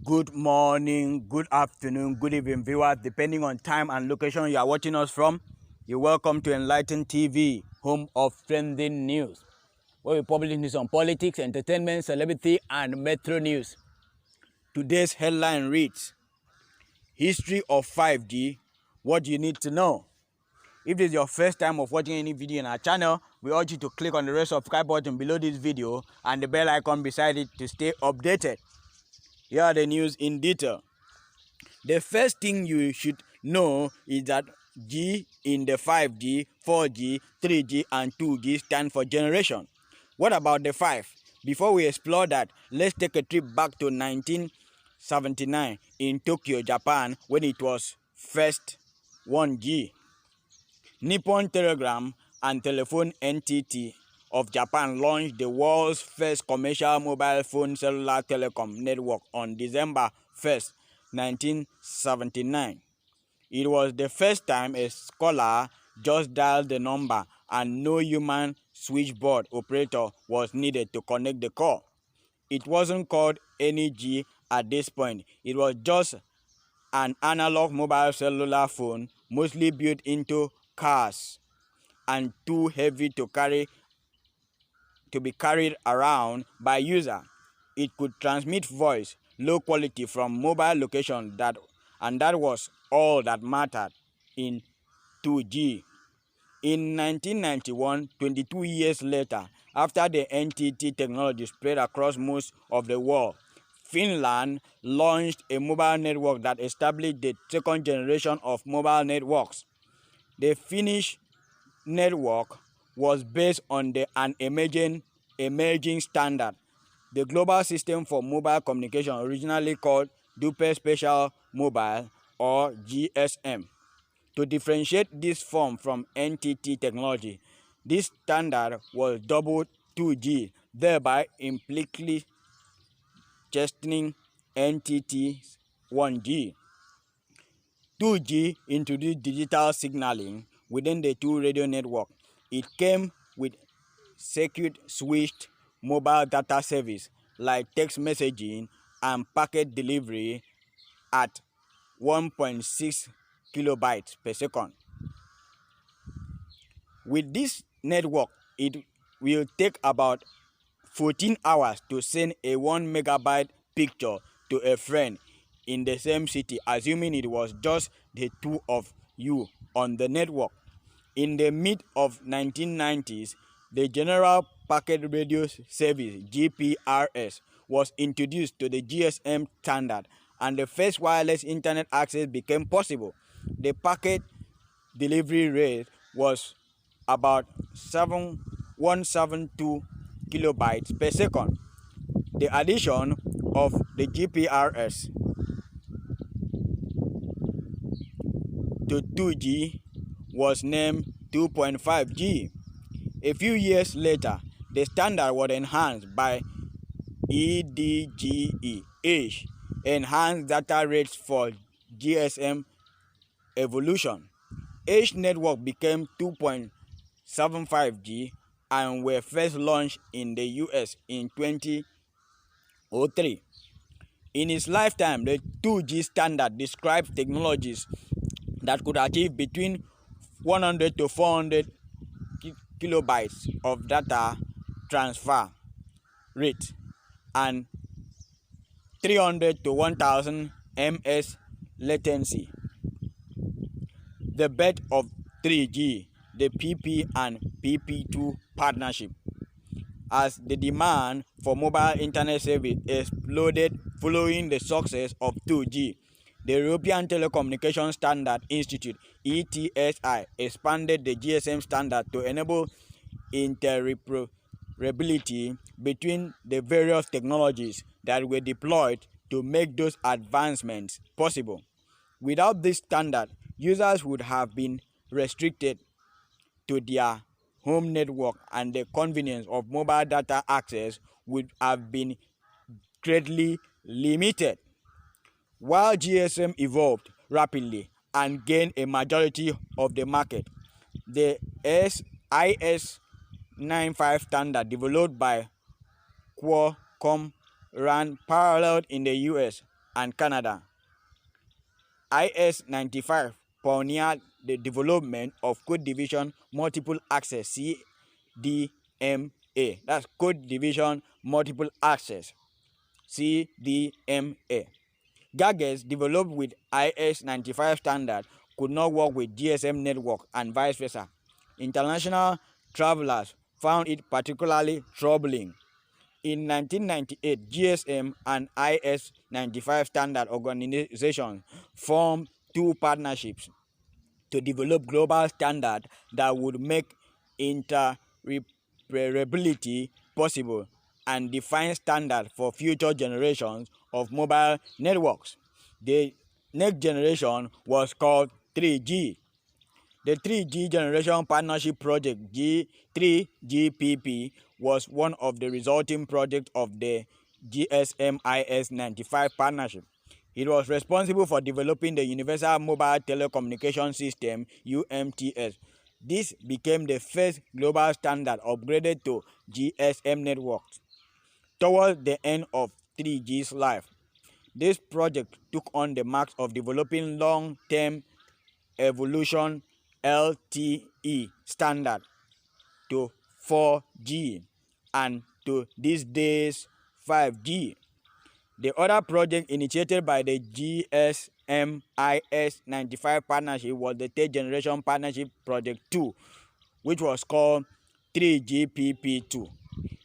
Good morning, good afternoon, good evening, viewers. Depending on time and location you are watching us from, you're welcome to Enlighten TV, home of trending news, where we publish news on politics, entertainment, celebrity, and metro news. Today's headline reads, History of 5G, what you need to know. If this is your first time of watching any video in our channel, we urge you to click on the red subscribe button below this video and the bell icon beside it to stay updated. Here are the news in detail. The first thing you should know is that G in the 5G, 4G, 3G, and 2G stand for generation. What about the 5? Before we explore that, let's take a trip back to 1979 in Tokyo, Japan, when it was first 1G. Nippon Telegraph and Telephone NTT of Japan launched the world's first commercial mobile phone cellular telecom network on December 1st, 1979. It was the first time a caller just dialed the number and no human switchboard operator was needed to connect the call. It wasn't called any G at this point. It was just an analog mobile cellular phone, mostly built into cars and too heavy to be carried around by user. It could transmit voice, low quality from mobile location and that was all that mattered in 2G. In 1991, 22 years later, after the NTT technology spread across most of the world, Finland launched a mobile network that established the second generation of mobile networks. The Finnish network was based on an emerging standard, the Global System for Mobile Communication, originally called Duper Special Mobile or GSM. To differentiate this form from NTT technology, this standard was dubbed 2G, thereby implicitly chastening NTT's 1G. 2G introduced digital signaling within the two radio network. It came with circuit switched mobile data service like text messaging and packet delivery at 1.6 kilobytes per second. With this network, it will take about 14 hours to send a 1 megabyte picture to a friend in the same city, assuming it was just the two of you on the network. In the mid of 1990s, the General Packet Radio Service (GPRS) was introduced to the GSM standard, and the first wireless internet access became possible. The packet delivery rate was about 172 kilobytes per second. The addition of the GPRS to 2G was named 2.5G. A few years later, the standard was enhanced by EDGE, Enhanced Data Rates for GSM Evolution. H network became 2.75G and were first launched in the US in 2003. In its lifetime, the 2G standard describes technologies that could achieve between 100 to 400 kilobytes of data transfer rate and 300 to 1000 ms latency. The birth of 3G, the PP and PP2 partnership. As the demand for mobile internet service exploded following the success of 2G, the European Telecommunication Standard Institute (ETSI) expanded the GSM standard to enable interoperability between the various technologies that were deployed to make those advancements possible. Without this standard, users would have been restricted to their home network and the convenience of mobile data access would have been greatly limited. While GSM evolved rapidly and gained a majority of the market, the IS-95 standard developed by Qualcomm ran parallel in the US and Canada. IS-95 pioneered the development of code division multiple access CDMA. That's code division multiple access CDMA. Gadgets developed with IS-95 standard could not work with GSM network and vice versa. International travelers found it particularly troubling. In 1998, GSM and IS-95 standard organizations formed two partnerships to develop global standard that would make interoperability possible and define standard for future generations of mobile networks. The next generation was called 3G. The 3G Generation Partnership Project G3GPP was one of the resulting projects of the GSM IS-95 partnership. It was responsible for developing the Universal Mobile Telecommunication System (UMTS). This became the first global standard upgraded to GSM networks. Towards the end of 3G's life, this project took on the marks of developing long-term evolution LTE standard to 4G and to these days 5G. The other project initiated by the GSM IS-95 partnership was the third generation partnership project 2, which was called 3GPP2.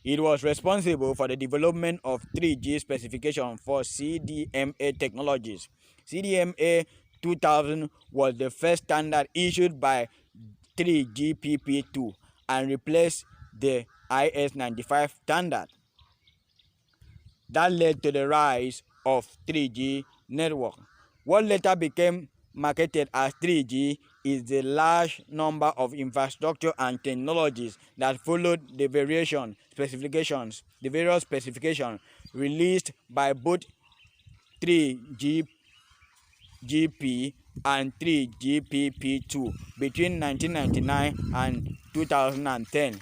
It was responsible for the development of 3G specification for CDMA technologies. CDMA 2000 was the first standard issued by 3GPP2 and replaced the IS-95 standard. That led to the rise of 3G network. What later became marketed as 3G is the large number of infrastructure and technologies that followed the various specifications released by both 3GPP and 3GPP2 between 1999 and 2010.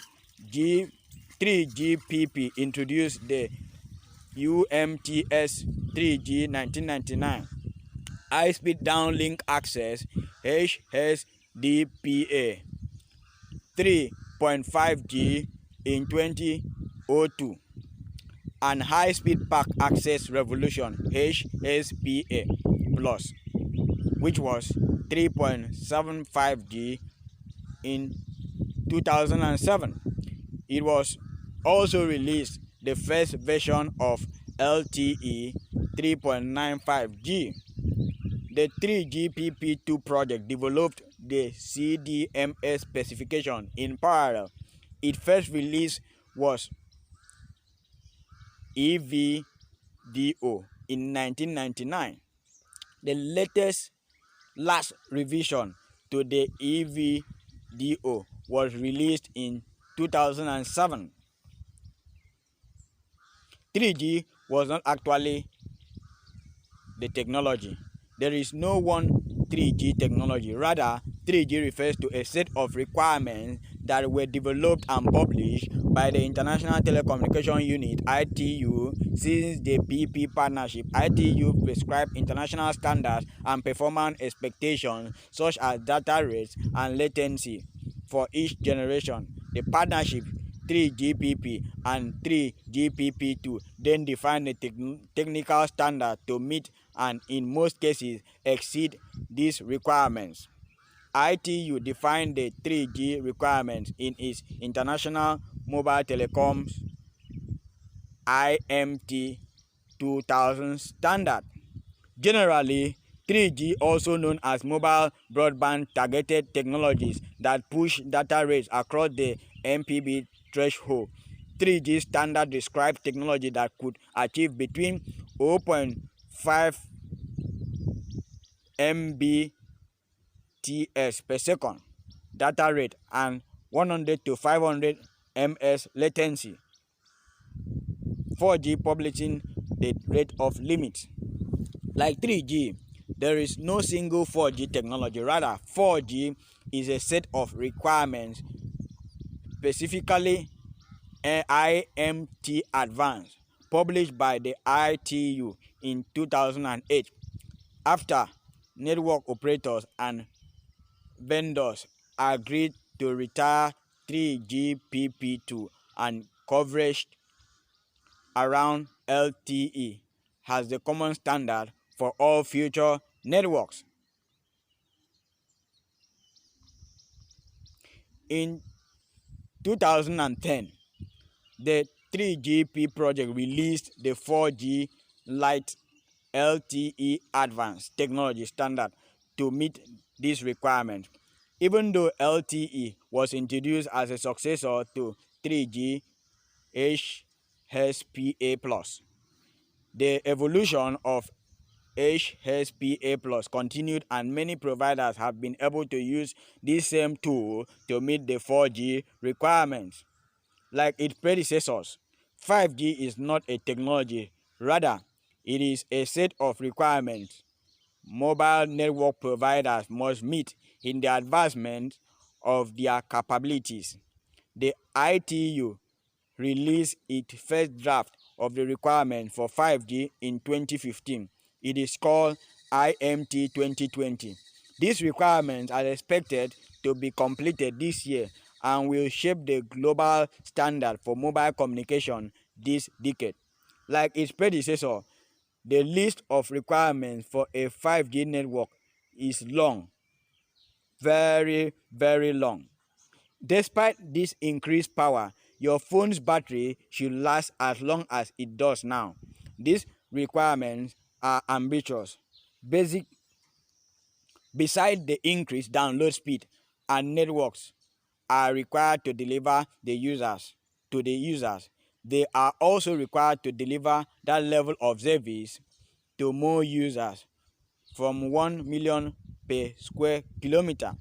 3GPP introduced the UMTS 3G 1999, high-speed downlink access HSDPA, 3.5G in 2002, and high-speed pack access revolution HSPA plus, which was 3.75G in 2007. It was also released the first version of LTE 3.95G. The 3GPP2 project developed the CDMA specification in parallel. Its first release was EVDO in 1999. The last revision to the EVDO was released in 2007. 3G was not actually the technology. There is no one 3G technology. Rather, 3G refers to a set of requirements that were developed and published by the International Telecommunication Unit (ITU). Since the PP partnership, ITU prescribed international standards and performance expectations such as data rates and latency for each generation. The partnership 3GPP and 3GPP2 then define the technical standard to meet and in most cases exceed these requirements. ITU defined the 3G requirements in its International Mobile Telecoms IMT 2000 standard. Generally, 3G, also known as mobile broadband targeted technologies that push data rates across the MPB threshold. 3G standard describes technology that could achieve between 0.5 Mbps per second data rate and 100 to 500 ms latency. 4G publishing the rate of limits. Like 3G, there is no single 4G technology. Rather, 4G is a set of requirements, specifically IMT Advanced, published by the ITU in 2008 after network operators and vendors agreed to retire 3GPP2 and coverage around LTE as the common standard for all future networks. In 2010, the 3GP project released the 4G Lite LTE Advanced Technology Standard to meet this requirement. Even though LTE was introduced as a successor to 3G HSPA+, the evolution of HSPA+ continued, and many providers have been able to use this same tool to meet the 4G requirements. Like its predecessors, 5G is not a technology, rather, it is a set of requirements mobile network providers must meet in the advancement of their capabilities. The ITU released its first draft of the requirement for 5G in 2015. It is called IMT 2020. These requirements are expected to be completed this year and will shape the global standard for mobile communication this decade. Like its predecessor, the list of requirements for a 5G network is long, very long. Despite this increased power, your phone's battery should last as long as it does now. These requirements are ambitious. Basic, Beside the increased download speed, and networks are required to deliver the users. They are also required to deliver that level of service to more users from 1 million per square kilometer.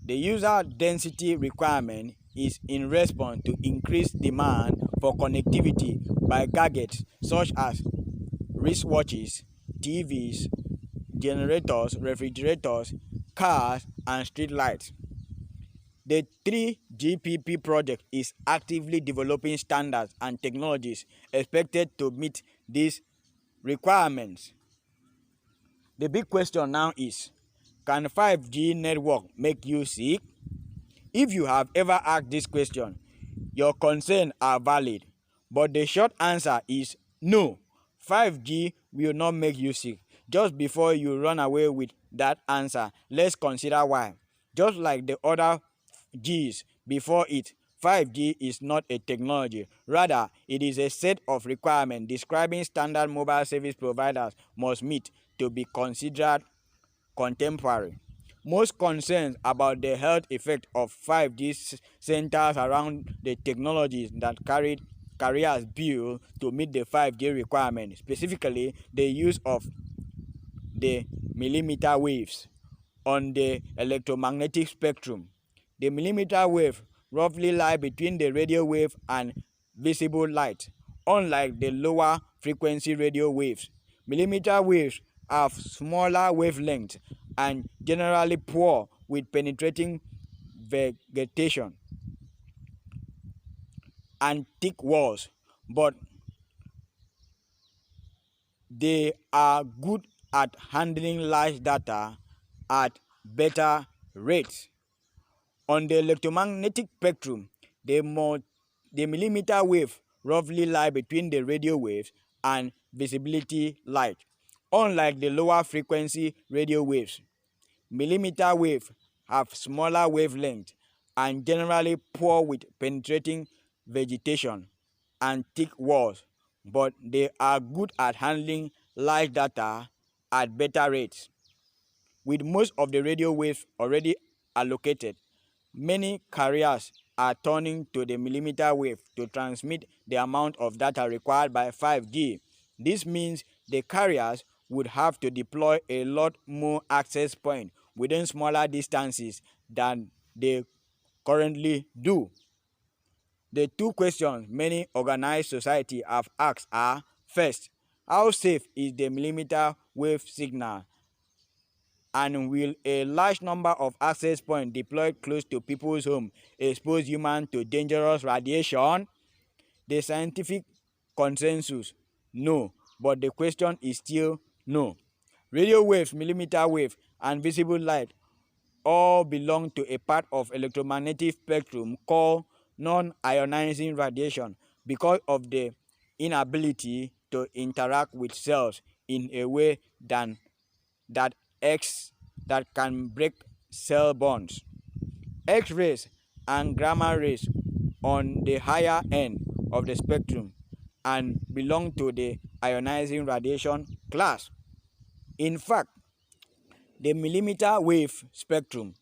The user density requirement is in response to increased demand for connectivity by gadgets such as wristwatches, TVs, generators, refrigerators, cars, and street lights. The 3GPP project is actively developing standards and technologies expected to meet these requirements. The big question now is, can 5G network make you sick? If you have ever asked this question, your concerns are valid, but the short answer is no. 5G will not make you sick. Just before you run away with that answer, let's consider why. Just like the other G's before it, 5G is not a technology. Rather, it is a set of requirements describing standard mobile service providers must meet to be considered contemporary. Most concerns about the health effect of 5G centers around the technologies that carriers build to meet the 5G requirement, specifically the use of the millimeter waves on the electromagnetic spectrum. The millimeter wave roughly lie between the radio wave and visible light. Unlike the lower frequency radio waves, millimeter waves have smaller wavelengths and generally poor with penetrating vegetation and thick walls, but they are good at handling large data at better rates. On the electromagnetic spectrum, the millimeter wave roughly lie between the radio waves and visibility light. Unlike the lower frequency radio waves, millimeter waves have smaller wavelength and generally poor with penetrating vegetation and thick walls, but they are good at handling large data at better rates. With most of the radio waves already allocated, many carriers are turning to the millimeter wave to transmit the amount of data required by 5G. This means the carriers would have to deploy a lot more access points within smaller distances than they currently do. The two questions many organized society have asked are: first, how safe is the millimeter wave signal, and will a large number of access points deployed close to people's homes expose humans to dangerous radiation? The scientific consensus? No, but the question is still no. Radio waves, millimeter wave, and visible light all belong to a part of electromagnetic spectrum called non-ionizing radiation because of the inability to interact with cells in a way that X that can break cell bonds. X-rays and gamma rays on the higher end of the spectrum and belong to the ionizing radiation class. In fact, the millimeter wave spectrum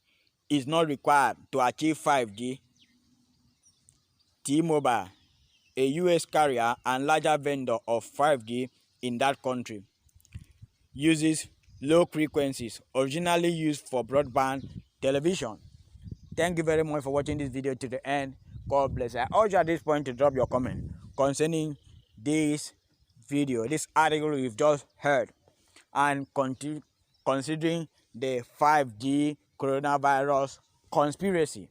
is not required to achieve 5G. T-Mobile, a US carrier and larger vendor of 5G in that country, uses low frequencies originally used for broadband television. Thank you very much for watching this video to the end. God bless. I urge you at this point to drop your comment concerning this video, this article you've just heard, and considering the 5G coronavirus conspiracy.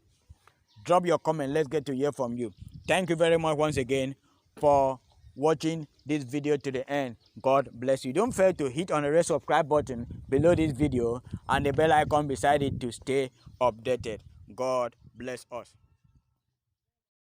Drop your comment. Let's get to hear from you. Thank you very much once again for watching this video to the end. God bless you. Don't fail to hit on the red subscribe button below this video and the bell icon beside it to stay updated. God bless us.